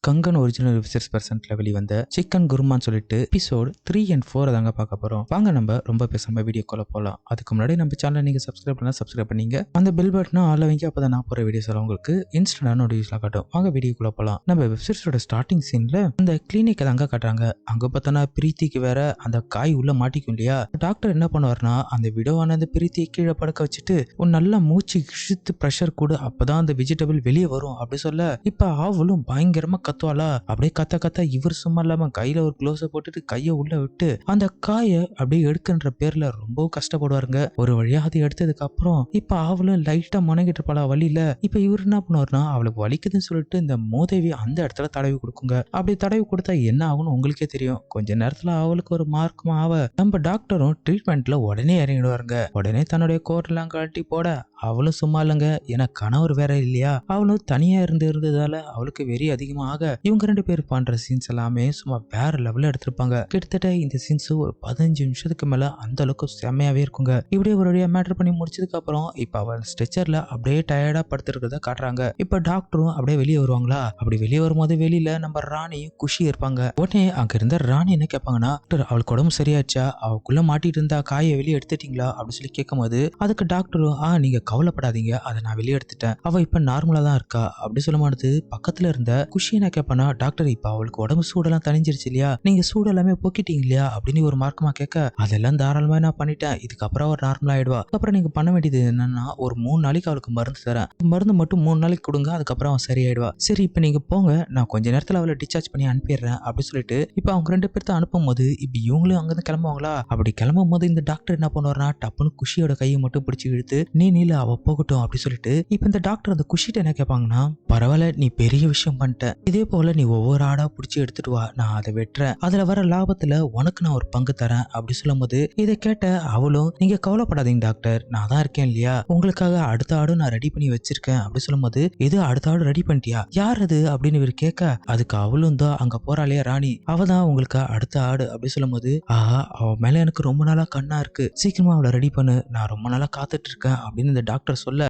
Kangan original research பர்சன்ட்ல வெளிவந்த chicken குருமான்னு சொல்லிட்டு episode 3 and 4 தாங்க பார்க்க போறோம். வாங்க நம்ம ரொம்ப பேசாம வீடியோக்குள்ள போலாம். அதுக்கு முன்னாடி நம்ம சேனலை நீங்க சப்ஸ்கிரைப் பண்ணீங்க அந்த பெல் பட்டனை ஆல் வைங்க. அப்பதான் நான் போற வீடியோஸ் எல்லாம் உங்களுக்கு இன்ஸ்டன்டா நோட்டிஃபிகேஷன் காட்டும். வாங்க வீடியோக்குள்ள போலாம். நம்ம வெப்சீரிஸோட ஸ்டார்டிங் சீன்ல அந்த கிளினிக் தாங்க காட்டுறாங்க. அங்க பார்த்தோன்னா பிரீத்திக்கு வேற அந்த காய் உள்ள மாட்டிக்கும் இல்லையா. டாக்டர் என்ன பண்ணுவார்னா அந்த விடோவான அந்த பிரீத்தியை கீழே படுக்க வச்சுட்டு ஒரு நல்ல மூச்சு இழுத்து ப்ரெஷர் கொடு, அப்பதான் அந்த வெஜிடபிள் வெளியே வரும் அப்படி சொல்ல இப்ப ஆவலும் பயங்கரமா கத்துவாளா. அப்படியே கத்த இவர் சும்மா இல்லாம கையில ஒரு க்ளோஸ போட்டுட்டு கைய உள்ள விட்டு அந்த காய அப்படியே எடுக்குன்ற பேர்ல ரொம்ப கஷ்டப்படுவாருங்க. ஒரு வழியா அதை எடுத்ததுக்கு அப்புறம் இப்ப அவளும் லைட்டா முனங்கிட்டு இருப்பாளா வழியில. இப்ப இவர் என்ன பண்ணுவாருன்னா அவளுக்கு வலிக்குதுன்னு சொல்லிட்டு இந்த மோதேவி அந்த இடத்துல தடவி கொடுக்குங்க. அப்படி தடவி கொடுத்தா என்ன ஆகும்னு உங்களுக்கே தெரியும். கொஞ்ச நேரத்துல அவளுக்கு ஒரு மார்க்கமா நம்ம டாக்டரும் ட்ரீட்மெண்ட்ல உடனே இறங்கிடுவாருங்க. உடனே தன்னுடைய கோட் எல்லாம் கழட்டி போட அவளும் சும்மா இல்லைங்க. ஏன்னா கணவர் வேற இல்லையா. அவளும் தனியா இருந்ததால அவளுக்கு வெறி அதிகமாக இவங்க ரெண்டு பேர் பண்ற சீன்ஸ் எல்லாமே சும்மா வேற லெவல்ல எடுத்திருப்பாங்க. கிட்டத்தட்ட இந்த சீன்ஸ் ஒரு 15 நிமிஷத்துக்கு மேல அந்த அளவுக்கு செம்மையாவே இருக்குங்க. இப்படியே ஒரு வழியா மேட்டர் பண்ணி முடிச்சதுக்கு அப்புறம் இப்ப அவள் ஸ்ட்ரெச்சர்ல அப்படியே டயர்டா படுத்திருக்கிறத காட்டுறாங்க. இப்ப டாக்டரும் அப்படியே வெளியே வருவாங்களா. அப்படி வெளியே வரும்போது வெளியில நம்ம ராணியும் குஷி இருப்பாங்க. உடனே அங்க இருந்த ராணி என்ன கேட்பாங்கன்னா, டாக்டர் அவளுக்கு உடம்பு சரியாச்சா, அவளுக்குள்ள மாட்டிட்டு இருந்தா காயை வெளியே எடுத்துட்டீங்களா அப்படின்னு சொல்லி கேட்கும் போது அதுக்கு டாக்டரும் நீங்க கவலைப்படாதீங்க, அதை நான் வெளியே எடுத்துட்டேன், அவ இப்ப நார்மலா தான் இருக்கா அப்படி சொல்ல மாட்டது. பக்கத்துல இருந்த குஷி என்ன கேட்பானா, டாக்டர் இப்ப அவளுக்கு உடம்பு சூடெல்லாம் தணிஞ்சிருச்சு இல்லையா, நீங்க சூடு எல்லாமே போக்கிட்டீங்க இல்லையா அப்படின்னு ஒரு மார்க்கமா கேட்க அதெல்லாம் தாராளமா நான் பண்ணிட்டேன், இதுக்கப்புறம் அவர் நார்மலா ஆயிடுவா, அப்புறம் நீங்க பண்ண வேண்டியது என்னன்னா ஒரு 3 நாளைக்கு அவளுக்கு மருந்து தரேன், மருந்து மட்டும் 3 நாளைக்கு கொடுங்க, அதுக்கப்புறம் அவன் சரியாயிடுவா, சரி இப்ப நீங்க போங்க, நான் கொஞ்ச நேரத்துல அவளை டிஸ்சார்ஜ் பண்ணி அனுப்பிடுறேன் அப்படி சொல்லிட்டு இப்ப அவங்க 2 பேர்த்த அனுப்பும் போது இப்ப இவங்களும் அங்கிருந்து கிளம்புவாங்களா. அப்படி கிளம்பும் போது இந்த டாக்டர் என்ன பண்ணுவார்னா டப்புன்னு குஷியோட கையை மட்டும் பிடிச்சி இழுத்து நீல அவ போகட்டும் அப்படி சொல்லிட்டு இப்ப இந்த டாக்டர் அந்த குஷிட்ட என்ன கேட்பாங்கன்னா, பரவாயில்ல நீ பெரிய விஷயம் பண்ணிட்ட, இதே போல நீ ஒவ்வொரு ஆடா பிடிச்சி எடுத்துட்டு வா, நான் அதை வெட்டுறேன், அதுல வர லாபத்துல உனக்கு நான் ஒரு பங்கு தரேன் அப்படி சொல்லும் போது இதை கேட்ட அவளும் நீங்க கவலைப்படாதீங்க டாக்டர், நான் தான் இருக்கேன் இல்லையா, உங்களுக்காக அடுத்த ஆடும் நான் ரெடி பண்ணி வச்சிருக்கேன் அப்படி சொல்லும் போது இது அடுத்த ஆடு ரெடி பண்ணிட்டியா, யார் அது அப்படின்னு இவர் கேட்க அதுக்கு அவளும் தான் அங்க போறாளையா ராணி, அவதான் உங்களுக்கு அடுத்த ஆடு அப்படி சொல்லும் போது அவ மேல எனக்கு ரொம்ப நாளா கண்ணா இருக்கு, சீக்கிரமா அவளை ரெடி பண்ணு, நான் ரொம்ப நாளா காத்துட்டு இருக்கேன் அப்படின்னு இந்த டாக்டர் சொல்ல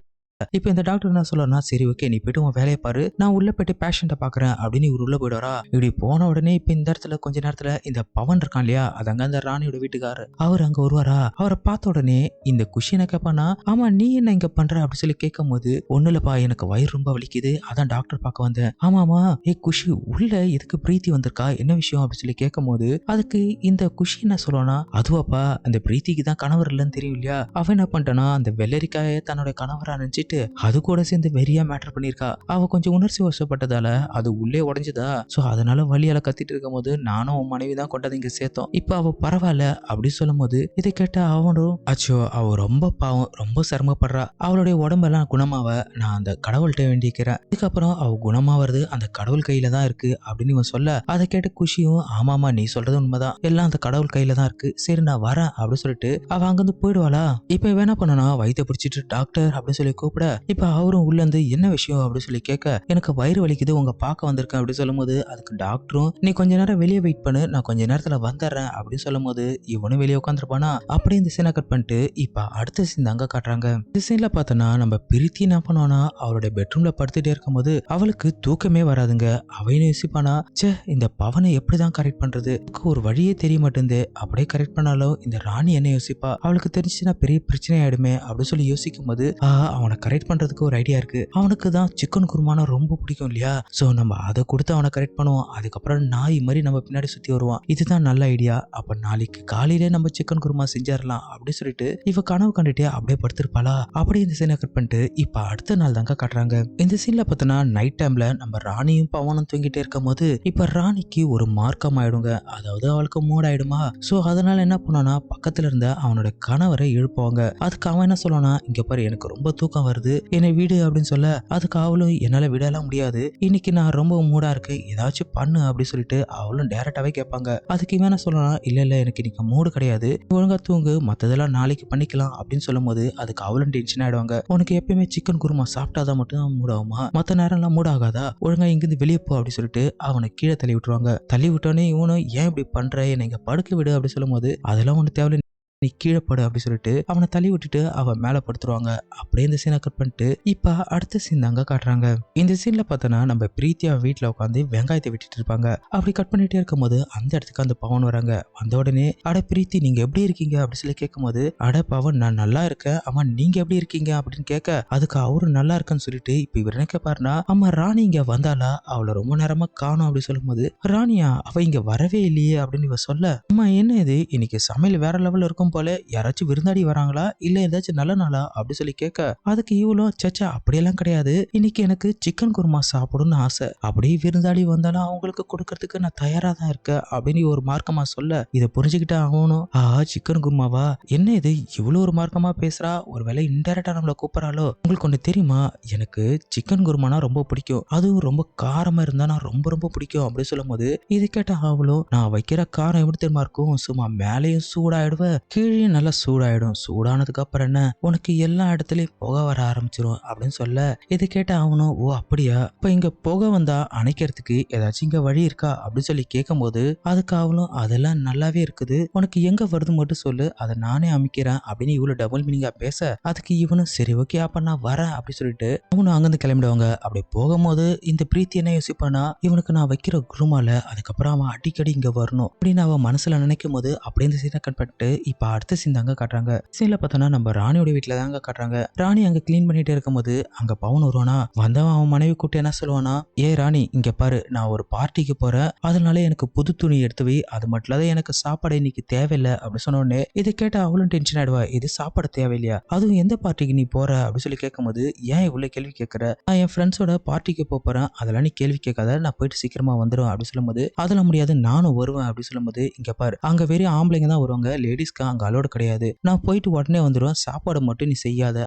இப்ப இந்த டாக்டர் என்ன சொல்றா, சரி ஓகே நீ போயிட்டு உன் வேலையை பாரு, நான் உள்ள போயிட்டு பேஷண்ட்டை பாக்குறேன் அப்படின்னு இவர் உள்ள போயிடுவாரா. இப்படி போன உடனே இப்ப இந்த இடத்துல கொஞ்ச நேரத்துல இந்த பவன் இருக்கான் இல்லையா, அதங்க அந்த ராணியோட வீட்டுக்காரர், அவர் அங்க வருவாரா. அவரை பார்த்த உடனே இந்த குஷினை கேட்பானா, ஆமா நீ என்ன இங்க பண்ற அப்படி சொல்லி கேட்கும் போது ஒண்ணு இல்லப்பா எனக்கு வயிறு ரொம்ப வலிக்குது, அதான் டாக்டர் பார்க்க வந்தேன். ஆமாமா குஷி உள்ள எதுக்கு பிரீத்தி வந்திருக்கா, என்ன விஷயம் அப்படி சொல்லி கேட்கும் போது அதுக்கு இந்த குஷி என்ன சொல்லுவானா, அதுவாப்பா அந்த பிரீத்திக்கு தான் கணவர் இல்லைன்னு தெரியும் இல்லையா, அவன் என்ன பண்ணிட்டானா அந்த வெள்ளரிக்காய தன்னோட கணவரா நினைச்சிட்டு அது கூட சேர்ந்து வெறியா மேட்டர் பண்ணிருக்கா, அவ கொஞ்சம் உணர்ச்சி வசப்பட்டதால அது உள்ளே உடைஞ்சதா, சோ அதனால வலியால கத்திட்டு இருக்கும் போது நானும் உன் மனைவி தான் கொண்டது இங்க சேர்த்தோம், இப்ப அவ பரவாயில்ல அப்படி சொல்லும் போது இதை கேட்ட அவனும் அச்சோ அவ ரொம்ப பாவம் ரொம்ப சிரமப்படுறா, அவளுடைய உடம்பெல்லாம் குணமாவ நான் அந்த கடவுள்கிட்ட வேண்டிக்கிறேன், இதுக்கப்புறம் அவ குணமாவது அந்த கடவுள் கையில தான் இருக்கு அப்படின்னு இவன் சொல்ல அதை கேட்ட குஷியும் ஆமாமா நீ சொல்றது உண்மைதான், எல்லாம் அந்த கடவுள் கையில தான் இருக்கு, சரி நான் வரேன் அப்படின்னு சொல்லிட்டு அவ அங்கிருந்து போயிடுவாளா. இப்ப என்ன பண்ணனா வயிற்ற பிடிச்சிட்டு டாக்டர் அப்படின்னு சொல்லி கூப்பிட இப்ப அவரும் உள்ள இருந்து என்ன விஷயம் அப்படின்னு சொல்லி கேட்க எனக்கு வயிறு வலிக்குது உங்க பார்க்க வந்திருக்கேன் அப்படி சொல்லும் போது அதுக்கு டாக்டரும் நீ கொஞ்ச நேரம் வெளியே வெயிட் பண்ணு, நான் கொஞ்ச நேரத்துல வந்துடுறேன் அப்படின்னு சொல்லும் போது இவனும் வெளியே உட்காந்துருப்பானா. அப்படியே இந்த சீனை கட் பண்ணிட்டு இப்ப அடுத்த சீன் தாங்க காட்டுறாங்க. இந்த சீன்ல பார்த்தோன்னா நம்ம பிரீத்தி என்ன பண்ணுவானா அவளுடைய பெட்ரூம்ல படுத்துட்டே இருக்கும் போது அவளுக்கு தூக்கமே வராதுங்க. அவையும் யோசிப்பானா, சே இந்த பவனை எப்படிதான் கரெக்ட் பண்றது, ஒரு வழியே தெரிய மாட்டேங்குது, அப்படியே கரெக்ட் பண்ணாலும் இந்த ராணி என்ன யோசிப்பா, அவளுக்கு தெரிஞ்சுன்னா பெரிய பிரச்சனை ஆயிடுமே அப்படின்னு சொல்லி யோசிக்கும் போது அவனை கரெக்ட் பண்றதுக்கு ஒரு ஐடியா இருக்கு, அவனுக்கு தான் சிக்கன் குருமானா ரொம்ப பிடிக்கும் இல்லையா, சோ நம்ம அதை கொடுத்து அவனை கரெக்ட் பண்ணுவோம், அதுக்கப்புறம் நாய் மாதிரி நம்ம பின்னாடி சுத்தி வருவான், இதுதான் நல்ல ஐடியா, அப்ப நாளைக்கு காலையிலே நம்ம சிக்கன் குருமா செஞ்சிடலாம் அப்படி சொல்லிட்டு இவ கனவு கண்டுட்டே அப்படியே படுத்திருப்பாளா. அப்படியே இந்த சீனை கட் பண்ணிட்டு இப்ப அடுத்த நாள் தாங்க காட்டுறாங்க. இந்த சீன்ல பார்த்தோன்னா நைட் டைம்ல நம்ம ராணியும் பவனும் தூங்கிட்டே இருக்கும் போது இப்ப ராணிக்கு ஒரு மார்க்கம் ஆயிடுங்க, அதாவது அவளுக்கு மூட் ஆயிடுமா, சோ அதனால என்ன பண்ணானா பக்கத்துல இருந்த அவனோட கணவரை எழுப்புவாங்க. அதுக்கு அவன் என்ன சொல்லுவானா, இங்க பாரு எனக்கு ரொம்ப தூக்கம் வருது என்னை வீடு அப்படின்னு சொல்ல அதுக்கு அவளும் என்னால விடலாம் முடியாது, இன்னைக்கு நான் ரொம்ப மூடா இருக்கு ஏதாச்சும் பண்ணு அப்படி சொல்லிட்டு அவளும் டைரக்டாவே கேட்பாங்க. அதுக்கு இவன் என்ன சொல்லலாம், இல்ல எனக்கு இன்னைக்கு மூடு கிடையாது, ஒழுங்கா தூங்கு மத்ததெல்லாம் நாளைக்கு பண்ணிக்கலாம் அப்படின்னு சொல்லும் போது அதுக்கு அவளும் டென்ஷன் ஆயிடுவாங்க. உனக்கு எப்பயுமே சிக்கன் குருமா சாப்பிட்டாதான் மட்டும் மூட் ஆகுமா, மத்த நேரம் எல்லாம் மூட் ஆகாதா, ஒழுங்கா இங்கிருந்து வெளியே போ அப்படி சொல்லிட்டு அவனை கீழே தள்ளி விட்டுருவாங்க. தள்ளி விட்டோன்னே இவனும் ஏன் இப்படி பண்ற, என்னை இங்க படுக்க விடு அப்படி சொல்லும் போது அதெல்லாம் ஒண்ணு தேவை நீ கீழே படு அப்படி சொல்லிட்டு அவனை தள்ளி விட்டுட்டு அவன் மேல படுத்துருவாங்க. அப்படியே இந்த சீனை கட் பண்ணிட்டு இப்ப அடுத்த சீன் தாங்க காட்டுறாங்க. இந்த சீன்ல பார்த்தோன்னா நம்ம பிரீத்தியா வீட்டுல உட்காந்து வெங்காயத்தை வெட்டிட்டு இருப்பாங்க. அப்படி கட் பண்ணிட்டே இருக்கும்போது அந்த இடத்துக்கு அந்த பவன் வராங்க. வந்த உடனே அட பிரீத்தி நீங்க எப்படி இருக்கீங்க அப்படி சொல்லி கேட்கும்போது அட பவன் நான் நல்லா இருக்கேன், அம்மா நீங்க எப்படி இருக்கீங்க அப்படின்னு கேட்க அதுக்கு அவரு நல்லா இருக்கேன்னு சொல்லிட்டு இப்ப இவர் என்ன கேட்பாருன்னா அம்மா ராணி இங்க வந்தாளா, அவளை ரொம்ப நேரமா காணும் அப்படி சொல்லும்போது ராணியா அவ இங்க வரவே இல்லையே அப்படின்னு இவ சொல்ல அம்மா என்ன இது இன்னைக்கு சமையல் வேற லெவல்ல இருக்கும் போல, யாராச்சும் விருந்தாடி வராங்களா இல்ல ஏதாச்சும் நல்ல நாளா அப்படி சொல்லி கேட்க அதுக்கு இவளும் சச்சா அப்படியெல்லாம் கிடையாது, இன்னைக்கு எனக்கு சிக்கன் குருமா சாப்பிடணும்னு ஆசை, அப்படியே விருந்தாடி வந்தாலும் அவங்களுக்கு கொடுக்கறதுக்கு நான் தயாரா தான் இருக்கேன் அப்படின்னு ஒரு மார்க்கமா சொல்ல இதை புரிஞ்சுக்கிட்டே ஆகணும். சிக்கன் குருமாவா, என்ன இது இவ்வளவு ஒரு மார்க்கமா பேசுறா, ஒருவேளை இன்டைரக்டா நம்மள கூப்பிடறாளோ, உங்களுக்கு ஒண்ணு தெரியுமா எனக்கு சிக்கன் குருமானா ரொம்ப பிடிக்கும், அதுவும் ரொம்ப காரமா இருந்தா நான் ரொம்ப ரொம்ப பிடிக்கும் அப்படி சொல்லும் போது இது கேட்ட அவளும் நான் வைக்கிற காரம் எப்படி தெரியுமா இருக்கும், சும்மா மேலேயும் சூடாயிடுவ கீழே நல்லா சூடாயிடும், சூடானதுக்கு அப்புறம் என்ன உனக்கு எல்லா இடத்துலயும் புகை வர ஆரம்பிச்சிரும் அப்படின்னு சொல்ல இது கேட்ட அவனும் ஓ அப்படியா, இப்ப இங்க புகை வந்தா அணைக்கிறதுக்கு ஏதாச்சும் இங்க வழி இருக்கா அப்படின்னு சொல்லி கேட்கும் போது அதுக்கு அவளும் அதெல்லாம் நல்லாவே இருக்குது, உனக்கு எங்க வருது மட்டும் சொல்லு அதை நானே அமைக்கிறேன் அப்படின்னு இவ்வளவு டபுள் மீனிங்கா பேச அதுக்கு இவனும் சரி ஓகே அப்ப நான் வரேன் அப்படி சொல்லிட்டு அவனும் அங்கிருந்து கிளம்பிடுவாங்க. அப்படி போகும்போது இந்த பிரீத்தி என்ன யோசிப்பானா இவனுக்கு நான் வைக்கிற குருமால அதுக்கப்புறம் அவன் அடிக்கடி இங்க வரணும் அப்படின்னு அவன் மனசுல நினைக்கும் போது அப்படியே இந்த சீனை கட் பண்ணிட்டு இப்ப அடுத்த சீன் தாங்க காட்டுறாங்க. சீன்ல பார்த்தோன்னா நம்ம ராணியோட வீட்டுல தாங்க காட்டுறாங்க. ராணி அங்க கிளீன் பண்ணிட்டே இருக்கும்போது அங்க பவன் வருவானா, வந்தவன் அவன் மனைவி கூட்டு என்ன சொல்லுவானா ஏ ராணி இங்க பாரு நான் ஒரு பார்ட்டிக்கு போறேன், அதனால எனக்கு புது துணி எடுத்து வை, அது மட்டும் இல்லாத எனக்கு சாப்பாடு இன்னைக்கு தேவையில்லை அப்படி சொன்ன உடனே இதை கேட்ட அவளும் டென்ஷன் ஆயிடுவா, இது சாப்பாடு தேவையில்லையா, அதுவும் எந்த பார்ட்டிக்கு நீ போற அப்படி சொல்லி கேட்கும்போது ஏன் இவ்வளவு கேள்வி கேட்கற, நான் என் ஃப்ரெண்ட்ஸோட பார்ட்டிக்கு போறேன், அதெல்லாம் நீ கேள்வி கேட்காத, நான் போயிட்டு சீக்கிரமா வந்துடும் அப்படி சொல்லும்போது அதெல்லாம் முடியாது நானும் வருவேன் அப்படி சொல்லும்போது இங்க பாரு அங்க வெறும் ஆம்பளைங்க தான் வருவாங்க, லேடிஸ்க்கு அங்க அலோடு கிடையாது, நான் போயிட்டு உடனே வந்துடுவேன், சாப்பாடு மட்டும் நீ செய்யாத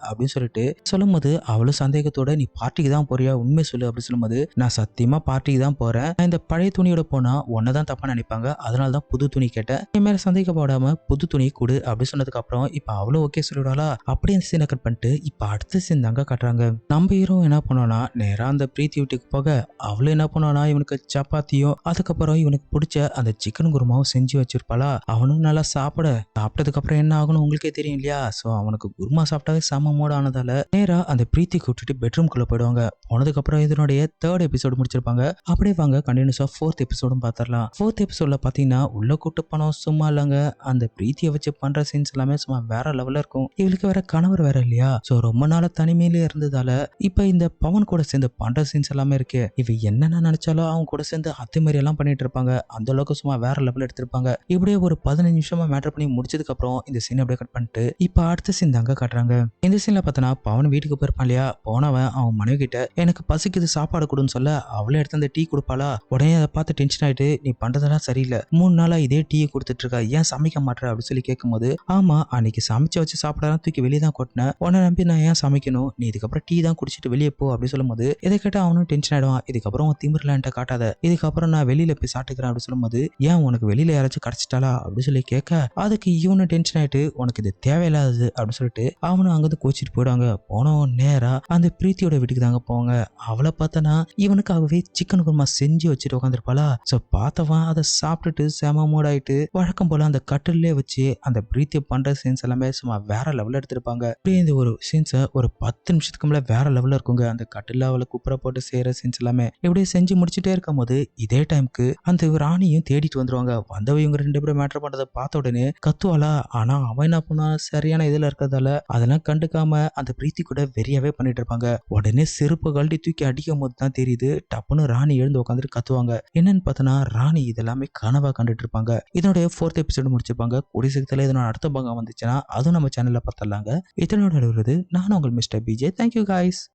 அப்படின்னு சொல்லிட்டு சொல்லும்போது அவளும் சந்தேகத்தோட நீ பார்ட்டிக்கு தான் போறியா உண்மை சொல்லு அப்படி சொல்லும்போது நான் சத்தியமா பார்ட்டிக்கு தான் போறேன், நான் இந்த பழைய துணியோட போனா உன்னதான் தப்பா நினைப்பாங்க, அதனாலதான் புது துணி கேட்டேன், என் மேல சந்தேகப்படாம புது துணி கொடு அப்படி சொன்னதுக்கு அப்புறம் இப்ப அவளும் ஓகே சொல்லிவிடாளா. அப்படியே அந்த சீனை கட் பண்ணிட்டு இப்ப அடுத்த சீன் தாங்க காட்டுறாங்க. நம்ம ஹீரோ என்ன பண்ணோம்னா நேரா அந்த பிரீத்தி வீட்டுக்கு போக அவளும் என்ன பண்ணுவானா இவனுக்கு சப்பாத்தியும் அதுக்கப்புறம் இவனுக்கு பிடிச்ச அந்த சிக்கன் குருமாவும் செஞ்சு வச்சிருப்பாளா, அவனும் நல்லா சாப்பிட்டதுக்கு அப்புறம் என்ன ஆகணும் உங்களுக்கே தெரியும் இல்லையா, சோ அவனுக்கு குருமா சாப்பிட்டாவே மூட் ஆனதால நேரா அந்த பிரீத்தி கூட்டிட்டு பெட்ரூம்குள்ள போயிடுவாங்க. போனதுக்கு அப்புறம் இதனுடைய 3rd எபிசோடு முடிச்சிருப்பாங்க. அப்படியே வாங்க கண்டினியூஸா 4th எபிசோடும் பாத்திரலாம். 4th எபிசோட்ல பாத்தீங்கன்னா உள்ள கூட்டு பணம் சும்மா இல்லங்க, அந்த பிரீத்தியை வச்சு பண்ற சீன்ஸ் எல்லாமே சும்மா வேற லெவல்ல இருக்கும். இவளுக்கு வேற கணவர் வேற இல்லையா, சோ ரொம்ப நாள தனிமையிலே இருந்ததால இப்ப இந்த பவன் கூட சேர்ந்து பண்ற சீன்ஸ் எல்லாமே இருக்கு. இவ என்னென்ன நினைச்சாலும் அவங்க கூட சேர்ந்து அதே மாதிரி எல்லாம் பண்ணிட்டு இருப்பாங்க. அந்த அளவுக்கு சும்மா வேற லெவல்ல எடுத்திருப்பாங்க. இப்படியே ஒரு 15 நிமிஷமா மேட்டர் பண்ணி முடிச்சதுக்கு அப்புறம் இந்த சீன் அப்படியே கட் பண்ணிட்டு இப்ப அடுத்த சீன் தாங்க காட்டுறாங்க. இந்த சீன்ல பார்த்தனா பவன் வீட்டுக்கு போயிருப்பான் இல்லையா, போனவன் அவன் மனைவி கிட்ட எனக்கு பசிக்குது சாப்பாடு கொடுன்னு சொல்ல அவளே எடுத்து அந்த டீ கொடுப்பாளா, உடனே அதை பார்த்து டென்ஷன் ஆயிட்டு நீ பண்றதெல்லாம் சரியில்லை, 3 நாளா இதே டீயை கொடுத்துட்டு இருக்கா, ஏன் சமைக்க மாட்டேற அப்படின்னு சொல்லி கேட்கும்போது ஆமா அன்னைக்கு சமைச்சு வச்சு சாப்பிடலாம் தூக்கி வெளியே தான் கொட்டினேன், உன்னை நம்பி நான் ஏன் சமைக்கணும், நீ இதுக்கப்புறம் டீ தான் குடிச்சிட்டு வெளியே போ அப்படின்னு சொல்லும் போது இதை கேட்ட அவனும் டென்ஷன் ஆயிடுவான். இதுக்கப்புறம் திமிர்ல என்கிட்ட காட்டாத, இதுக்கப்புறம் நான் வெளியில போய் சாப்பிட்டுக்கிறேன் அப்படின்னு சொல்லும்போது ஏன் உனக்கு வெளியில யாராச்சும் கிடைச்சிட்டாளா அப்படின்னு சொல்லி கேட்க அதுக்கு இவனும் டென்ஷன் ஆயிட்டு உனக்கு இது தேவையில்லாதது அப்படின்னு சொல்லிட்டு அவனும் அங்கிருந்து கோச்சிட்டு போயிடுவாங்க. போனவன் நேரா அந்த பிரீத்தியோட வீட்டுக்கு தாங்க போவாங்க. அவளை பார்த்தனா இவனுக்காகவே சிக்கன் குருமா செஞ்சு வச்சுட்டு உட்காந்துருப்பாளா, சோ பார்த்தவன் அதை சாப்பிட்டுட்டு செம மூடாயிட்டு வழக்கம் போல அந்த கட்டிலே வச்சு அந்த பிரீத்தியை பண்ற சீன்ஸ் எல்லாமே சும்மா வேற லெவல்ல எடுத்திருப்பாங்க. அப்படியே இந்த ஒரு சீன்ஸை ஒரு 10 நிமிஷத்துக்கு மேல வேற லெவல்ல இருக்குங்க. அந்த கட்டில அவளை குப்புற போட்டு செய்யற சீன்ஸ் எல்லாமே இப்படியே செஞ்சு முடிச்சுட்டே இருக்கும் போது இதே டைமுக்கு அந்த ராணியும் தேடிட்டு வந்துருவாங்க. வந்தவ இவங்க 2 பேரும் மேட்டர் பண்றதை பார்த்த உடனே கத்துவாளா, ஆனா அவன் என்ன பண்ணா சரியான இதுல இருக்கிறதால அதெல்லாம் கண்டுக்காம அந்த பிரீத்தி கூட வெறியாவே பண்ணிட்டு இருப்பாங்க. உடனே செருப்பு கழட்டி தூக்கி அடிக்கும் போது தான் தெரியுது டப்புன்னு ராணி எழுந்து உட்காந்துட்டு கத்துவாங்க. என்னன்னு பார்த்தோன்னா ராணி இதெல்லாமே கனவா கண்டுட்டு இருப்பாங்க. இதனுடைய 4th எபிசோடு முடிச்சிருப்பாங்க. கூடிய சீக்கிரத்துல இதனோட அடுத்த பாகம் வந்துச்சுன்னா அதுவும் நம்ம சேனல்ல பார்த்தலாங்க. இதனோட வருது நான் உங்கள் மிஸ்டர் பிஜே. Thank you guys.